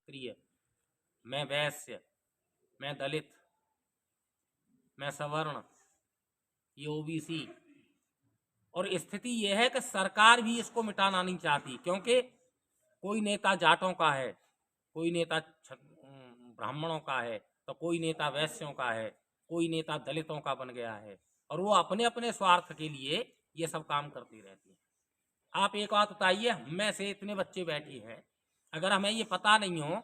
क्षत्रिय, मैं वैश्य, मैं दलित, मैं सवर्ण, ये ओबीसी। और स्थिति यह है कि सरकार भी इसको मिटाना नहीं चाहती, क्योंकि कोई नेता जाटों का है, कोई नेता ब्राह्मणों का है, तो कोई नेता वैश्यों का है, कोई नेता दलितों का बन गया है, और वो अपने अपने स्वार्थ के लिए ये सब काम करती रहती है। आप एक बात बताइए, हम में से इतने बच्चे बैठे हैं, अगर हमें ये पता नहीं हो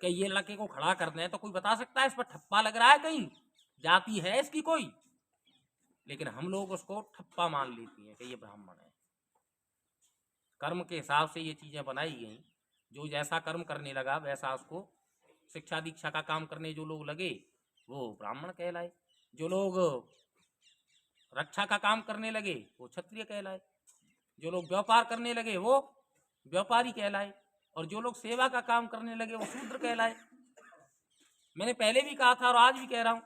कि ये लड़के को खड़ा कर दें, तो कोई बता सकता है इस पर ठप्पा लग रहा है, कहीं जाति है इसकी कोई? लेकिन हम लोग उसको ठप्पा मान लेती हैं कि ये ब्राह्मण है। कर्म के हिसाब से ये चीज़ें बनाई गई, जो जैसा कर्म करने लगा वैसा उसको, शिक्षा दीक्षा का काम करने जो लोग लगे वो ब्राह्मण कहलाए, जो लोग रक्षा का काम करने लगे वो क्षत्रिय कहलाए, जो लोग व्यापार करने लगे वो व्यापारी कहलाए, और जो लोग सेवा का काम करने लगे वो शूद्र कहलाए। मैंने पहले भी कहा था और आज भी कह रहा हूं,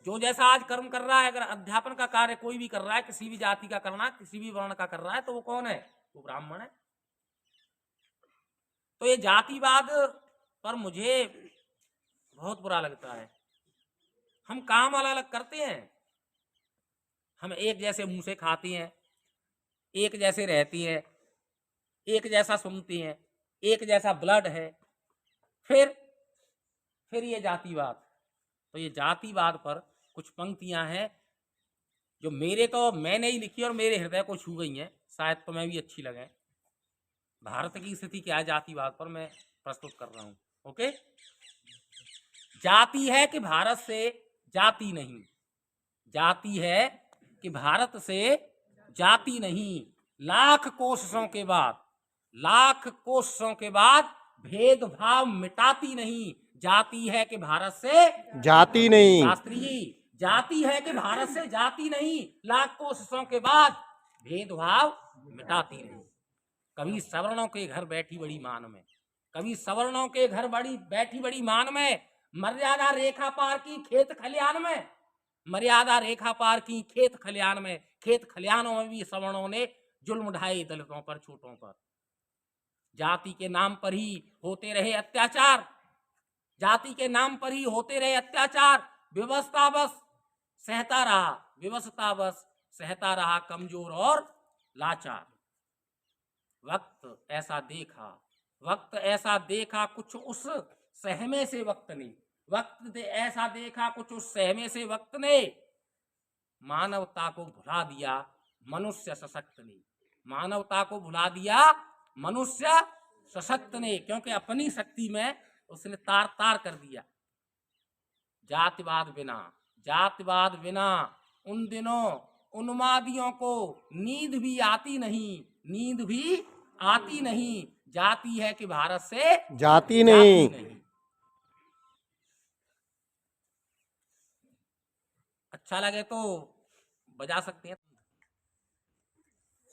जो जैसा आज कर्म कर रहा है, अगर अध्यापन का कार्य कोई भी कर रहा है, किसी भी जाति का करना, किसी भी वर्ण का कर रहा है, तो वो कौन है? वो ब्राह्मण है। तो ये जातिवाद पर मुझे बहुत बुरा लगता है। हम काम अलग अलग करते हैं, हम एक जैसे मुंह से खाते हैं, एक जैसे रहती हैं, एक जैसा सुनती हैं, एक जैसा ब्लड है, फिर ये जातिवाद। तो ये जातिवाद पर कुछ पंक्तियां हैं जो मैंने ही लिखी और मेरे हृदय को छू गई हैं, शायद तुम्हें भी अच्छी लगे। भारत की स्थिति क्या है जातिवाद पर मैं प्रस्तुत कर रहा हूं। ओके, जाति है कि भारत से जाति नहीं, जाति है कि भारत से जाति नहीं, लाख कोशिशों के बाद भेदभाव मिटाती नहीं, जाति है कि भारत से जाति नहीं। शास्त्री जी, जाति है कि भारत से जाति नहीं, लाख कोशिशों के बाद भेदभाव मिटाती नहीं। कभी सवर्णों के घर बैठी बड़ी मान में, कभी सवर्णों के घर बैठी बड़ी मान में, मर्यादा रेखा पार की खेत खलियान में, मर्यादा रेखा पार की खेत खलियान में, खेत खलियानों में भी सवर्णों ने जुल्म ढाए दलितों पर, छोटों पर। जाति के नाम पर ही होते रहे अत्याचार, जाति के नाम पर ही होते रहे अत्याचार, व्यवस्था बस सहता रहा कमजोर और लाचार। वक्त ऐसा देखा कुछ उस सहमे से वक्त ने, मानवता को भुला दिया मनुष्य सशक्त ने, क्योंकि अपनी शक्ति में उसने तार कर दिया। जातिवाद बिना उन दिनों उन्मादियों को नींद भी आती नहीं, जाति है कि भारत से जाति नहीं। अच्छा लगे तो बजा सकते हैं।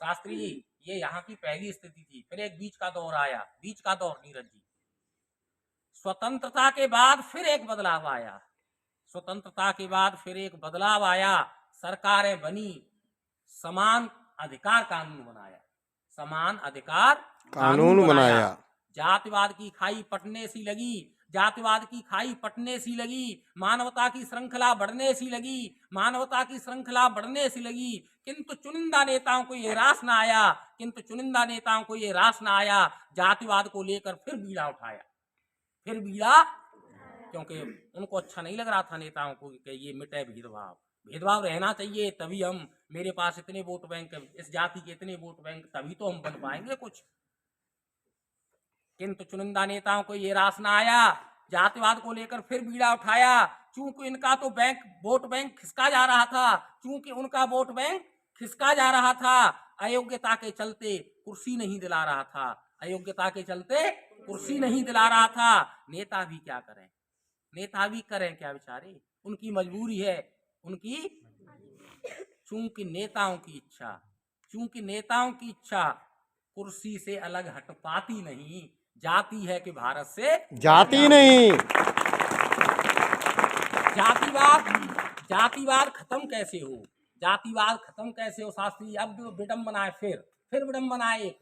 शास्त्री जी, ये यहाँ की पहली स्थिति थी, फिर एक बीच का दौर आया, नीरज जी, स्वतंत्रता के बाद फिर एक बदलाव आया, सरकारें बनी, समान अधिकार कानून बनाया, जातिवाद की खाई पटने सी लगी, मानवता की श्रृंखला बढ़ने सी लगी, किंतु चुनिंदा नेताओं को ये रास ना आया, जातिवाद को लेकर फिर बीड़ा, क्योंकि उनको अच्छा नहीं लग रहा था नेताओं को कि ये मिटे भेदभाव रहना चाहिए, तभी हम, मेरे पास इतने वोट बैंक, इस जाति के इतने वोट बैंक, तभी तो हम बन पाएंगे कुछ। किंतु चुनिंदा नेताओं को ये रास ना आया, जातिवाद को लेकर फिर बीड़ा उठाया, चूंकि इनका तो वोट बैंक खिसका जा रहा था, अयोग्यता के चलते कुर्सी नहीं दिला रहा था, नेता भी क्या करें क्या बेचारे, उनकी मजबूरी है, चूंकि नेताओं की इच्छा कुर्सी से अलग हट पाती नहीं, जाति है कि भारत से जाति नहीं। जातिवाद खत्म कैसे हो शास्त्री? अब विडंबना है, फिर विडंबना एक,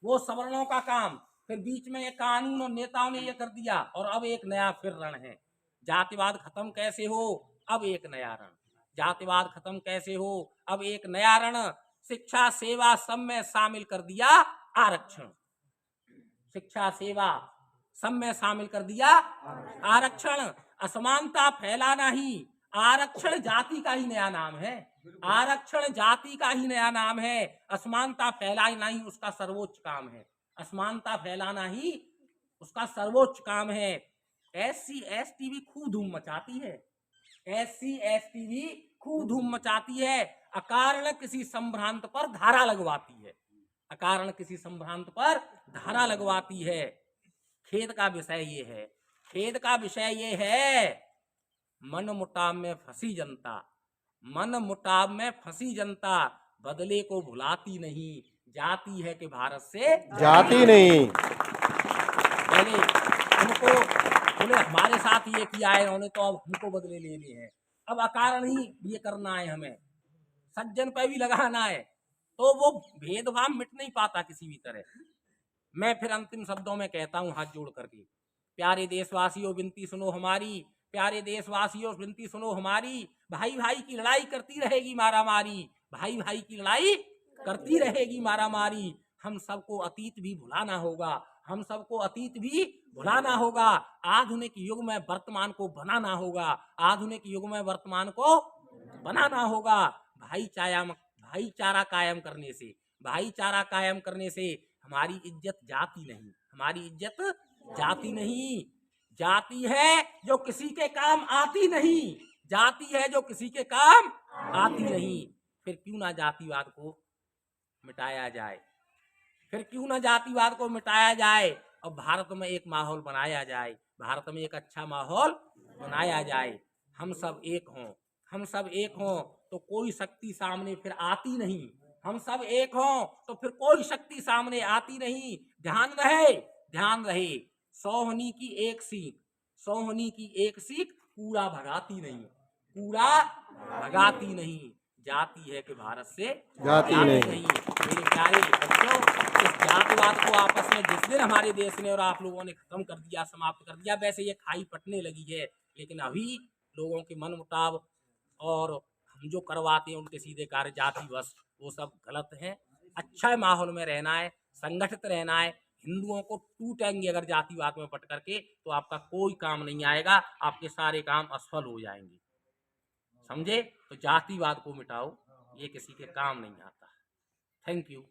वो सवर्णों का काम, फिर बीच में ये कानून और नेताओं ने ये कर दिया, और अब एक नया फिर रण है। जातिवाद खत्म कैसे हो, अब एक नया रण। जातिवाद खत्म कैसे हो, अब एक नया रण। शिक्षा सेवा सब में शामिल कर दिया आरक्षण। शिक्षा सेवा सब में शामिल कर दिया आरक्षण। असमानता फैलाना ही आरक्षण जाति का ही नया नाम है। आरक्षण जाति का ही नया नाम है। असमानता फैलाना ही उसका सर्वोच्च काम है। असमानता फैलाना ही उसका सर्वोच्च काम है। SC ST भी खूब धूम मचाती है। SC ST भी खूब धूम मचाती है। अकारण किसी संभ्रांत पर धारा लगवाती है। अकारण किसी संभ्रांत पर धारा लगवाती है। खेद का विषय ये है, खेद का विषय ये है, मन मुटाव में फंसी जनता, मन मुटाव में फंसी जनता बदले को भुलाती नहीं, जाती है कि भारत से जाती नहीं। पहले उनको बोले हमारे साथ ये किया है उन्होंने, तो अब हमको बदले लेने हैं, अब अकारण ही ये करना है, हमें सज्जन पे भी लगाना है, तो वो भेदभाव मिट नहीं पाता किसी भी तरह। मैं फिर अंतिम शब्दों में कहता हूं हाथ जोड़ करके, प्यारे देशवासियों विनती सुनो हमारी, प्यारे देशवासियों विनती सुनो हमारी, भाई भाई की लड़ाई करती रहेगी मारामारी, भाई भाई की लड़ाई करती रहेगी मारामारी। हम सबको अतीत भी भुलाना होगा, हम सबको अतीत भी भुलाना होगा। आधुनिक युग में वर्तमान को बनाना होगा, आधुनिक युग में वर्तमान को बनाना होगा। भाईचारा कायम करने से, भाईचारा कायम करने से हमारी इज्जत जाती नहीं, हमारी इज्जत जाती नहीं। जाति है जो किसी के काम आती नहीं, जाति है जो किसी के काम आती नहीं। फिर क्यों ना जातिवाद को मिटाया जाए, फिर क्यों ना जातिवाद को मिटाया जाए और भारत में एक माहौल बनाया जाए, भारत में एक अच्छा माहौल बनाया जाए। हम सब एक हों, हम सब एक हों तो कोई शक्ति सामने फिर आती नहीं, हम सब एक हों तो फिर कोई शक्ति सामने आती नहीं। ध्यान रहे, ध्यान रहे, सोहनी की एक सीख, सोहनी की एक सीख कूड़ा भगाती नहीं, कूड़ा भगाती नहीं, जाती है कि भारत से जाती नहीं। मेरे प्यारे बच्चों, इस जातिवाद को आपस में जिस दिन हमारे देश ने और आप लोगों ने खत्म कर दिया, समाप्त कर दिया, वैसे ये खाई पटने लगी है, लेकिन अभी लोगों के मन मुताब और हम जो करवाते हैं उनके सीधे कार्य जाति बस, वो सब गलत है। अच्छा माहौल में रहना है, संगठित रहना है। हिंदुओं को टूटेंगे अगर जातिवाद में पट करके, तो आपका कोई काम नहीं आएगा, आपके सारे काम असफल हो जाएंगे, समझे। तो जातिवाद को मिटाओ, ये किसी के काम नहीं आता। Thank you.